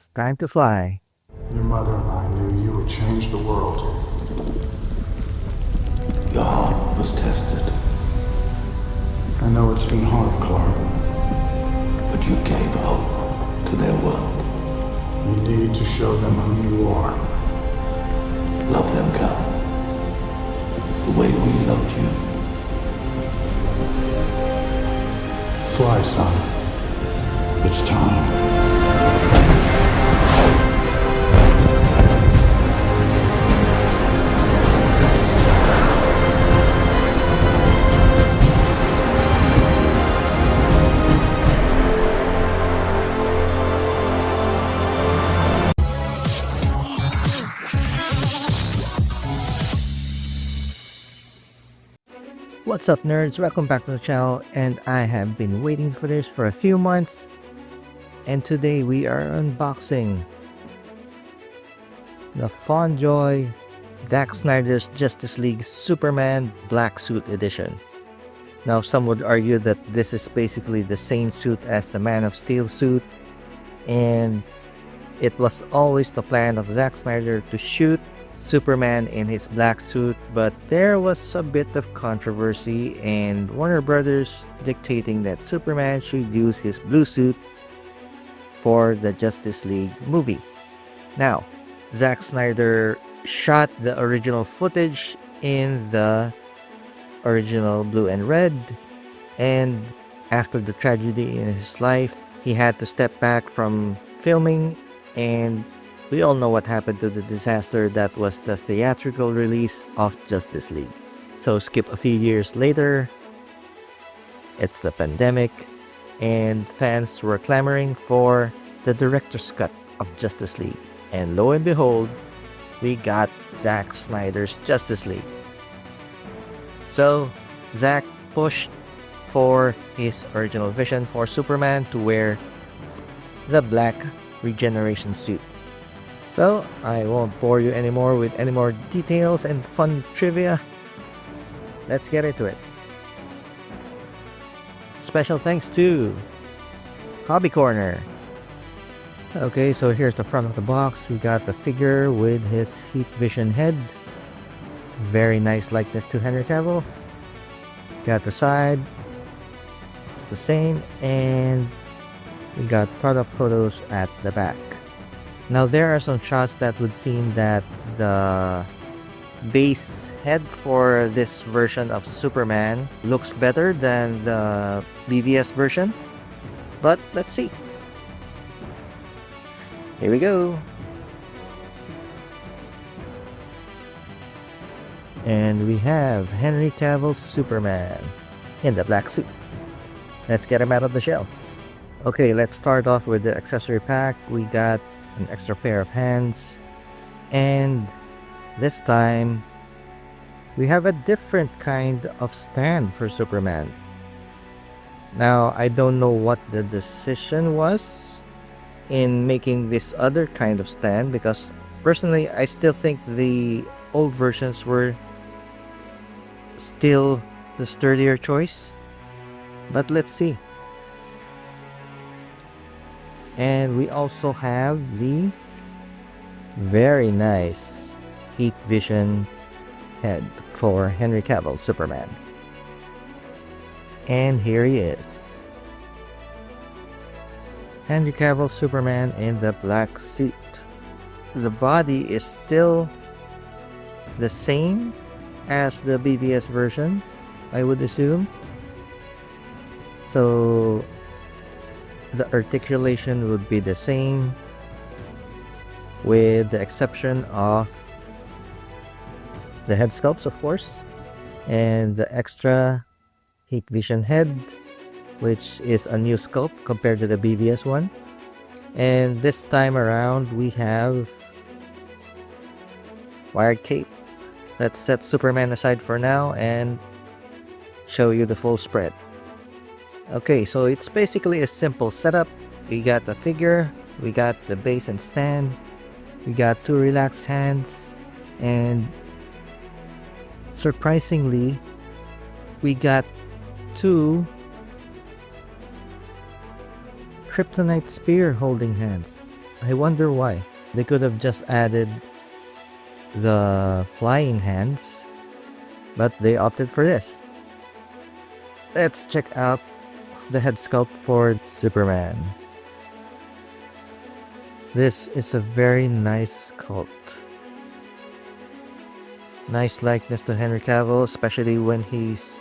It's time to fly. Your mother and I knew you would change the world. Your heart was tested, I know it's been hard, Clark. but you gave hope to their world. You need to show them who you are. Love them, Cal. The way we loved you. Fly, son. It's time. What's up, nerds? Welcome back to the channel, and I have been waiting for this for a few months, and today we are unboxing the FondJoy Zack Snyder's Justice League Superman Black Suit Edition. Now, some would argue that this is basically the same suit as the Man of Steel suit, and it was always the plan of Zack Snyder to shoot Superman in his black suit, but there was a bit of controversy and Warner Brothers dictating that Superman should use his blue suit for the Justice League movie. Now, Zack Snyder shot the original footage in the original blue and red, and after the tragedy in his life, he had to step back from filming, and we all know what happened to the disaster that was the theatrical release of Justice League. So skip a few years later, it's the pandemic, and fans were clamoring for the director's cut of Justice League. And lo and behold, we got Zack Snyder's Justice League. So Zack pushed for his original vision for Superman to wear the black regeneration suit. So, I won't bore you anymore with any more details and fun trivia. Let's get into it. Special thanks to Hobby Corner. Okay, so here's the front of the box. We got the figure with his heat vision head. Very nice likeness to Henry Cavill. Got the side. It's the same. And we got product photos at the back. Now, there are some shots that would seem that the base head for this version of Superman looks better than the BVS version, but let's see. Here we go. And we have Henry Cavill Superman in the black suit. Let's get him out of the shell. Okay, let's start off with the accessory pack. We got an extra pair of hands, and this time we have a different kind of stand for Superman. Now, I don't know what the decision was in making this other kind of stand, because personally I still think the old versions were still the sturdier choice, but let's see. And we also have the very nice heat vision head for Henry Cavill Superman. And here he is. Henry Cavill Superman in the black suit. The body is still the same as the BVS version, I would assume. So the articulation would be the same, with the exception of the head sculpts, of course, and the extra heat vision head, which is a new sculpt compared to the BVS one. And this time around we have wired cape. Let's set Superman aside for now and show you the full spread. Okay, so it's basically a simple setup. We got the figure, we got the base and stand, we got two relaxed hands, and surprisingly, we got two Kryptonite spear holding hands. I wonder why. They could have just added the flying hands, but they opted for this. Let's check out the head sculpt for Superman. This is a very nice sculpt. Nice likeness to Henry Cavill, especially when he's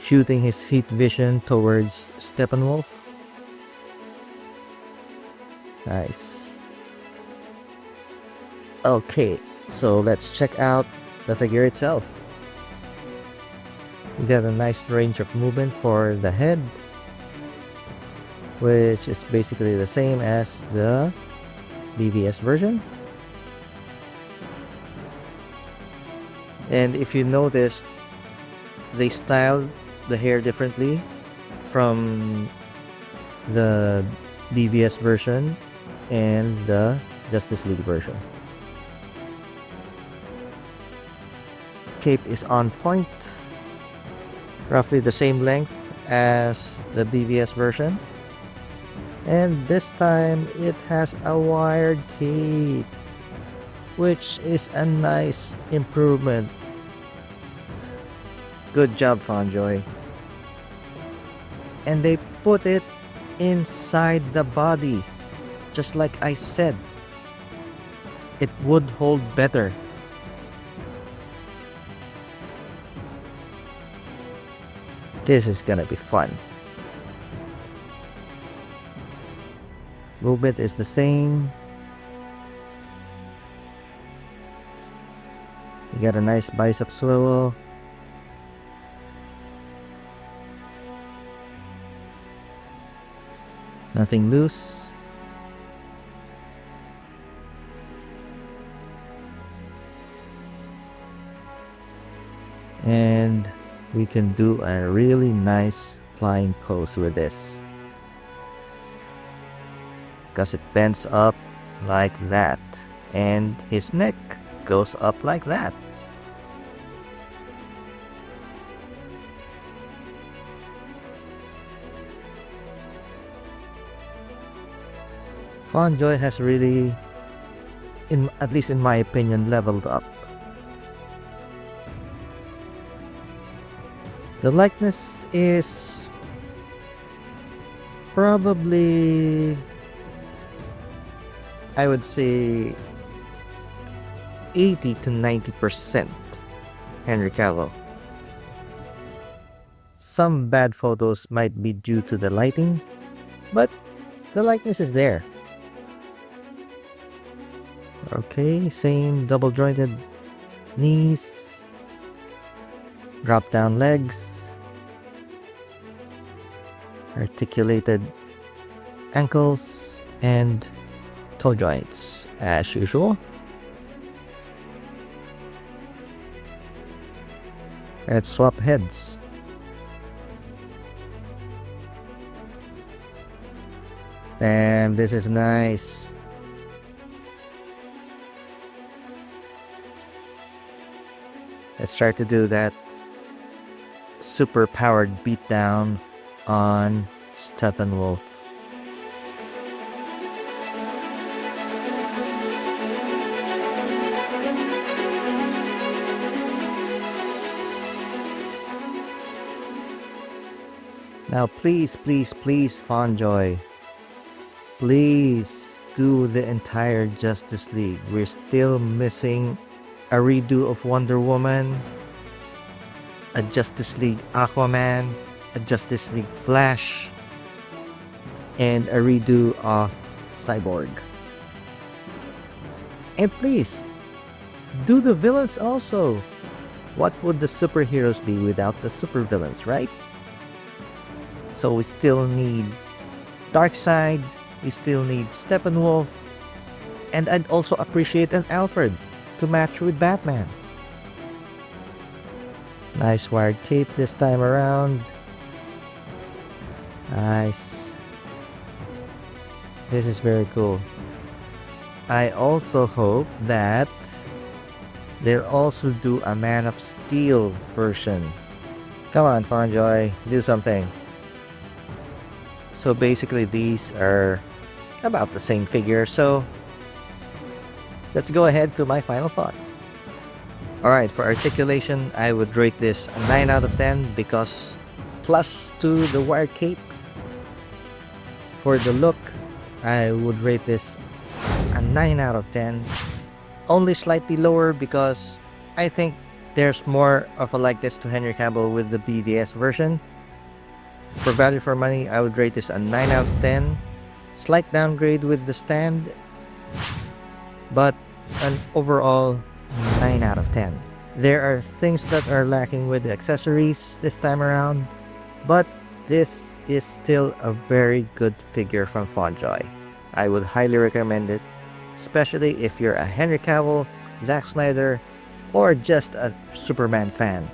shooting his heat vision towards Steppenwolf. Nice. Okay, so let's check out the figure itself. We got a nice range of movement for the head, which is basically the same as the BVS version. And if you noticed, they styled the hair differently from the BVS version and the Justice League version. Cape is on point, roughly the same length as the BVS version, and this time it has a wired cape, which is a nice improvement. Good job, FondJoy. And they put it inside the body, just like I said. It would hold better. This is gonna be fun. Movement is the same. You got a nice bicep swivel. Nothing loose. And we can do a really nice flying pose with this, because it bends up like that and his neck goes up like that. FondJoy has really, at least in my opinion, leveled up. The likeness is probably, I would say, 80 to 90% Henry Cavill. Some bad photos might be due to the lighting, but the likeness is there. Okay, same double jointed knees, drop down legs, articulated ankles, and toe joints as usual. Let's swap heads. And this is nice. Let's try to do that super powered beatdown on Steppenwolf. Now please, please, please, FondJoy, please do the entire Justice League. We're still missing a redo of Wonder Woman, a Justice League Aquaman, a Justice League Flash, and a redo of Cyborg. And please, do the villains also. What would the superheroes be without the supervillains, right? So we still need Darkseid, we still need Steppenwolf, and I'd also appreciate an Alfred to match with Batman. Nice wired cape this time around. Nice. This is very cool. I also hope that they'll also do a Man of Steel version. Come on, FondJoy, do something. So basically these are about the same figure, so let's go ahead to my final thoughts. Alright, for articulation, I would rate this a 9 out of 10 because plus to the wire cape. For the look, I would rate this a 9 out of 10. Only slightly lower because I think there's more of a likeness to Henry Cavill with the BDS version. For value for money, I would rate this a 9 out of 10. Slight downgrade with the stand, but an overall 9 out of 10. There are things that are lacking with the accessories this time around, but this is still a very good figure from FondJoy. I would highly recommend it, especially if you're a Henry Cavill, Zack Snyder, or just a Superman fan.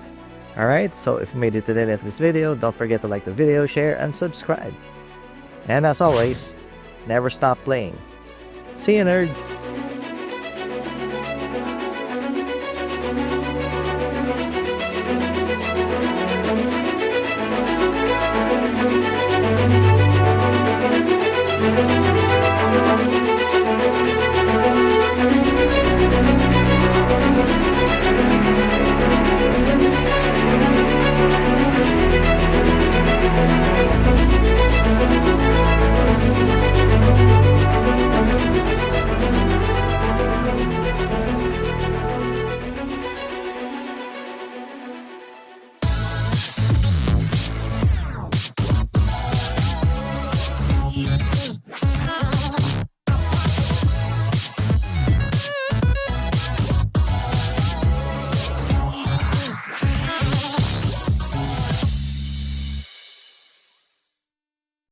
Alright, so if you made it to the end of this video, don't forget to like the video, share, and subscribe. And as always, never stop playing. See you, nerds!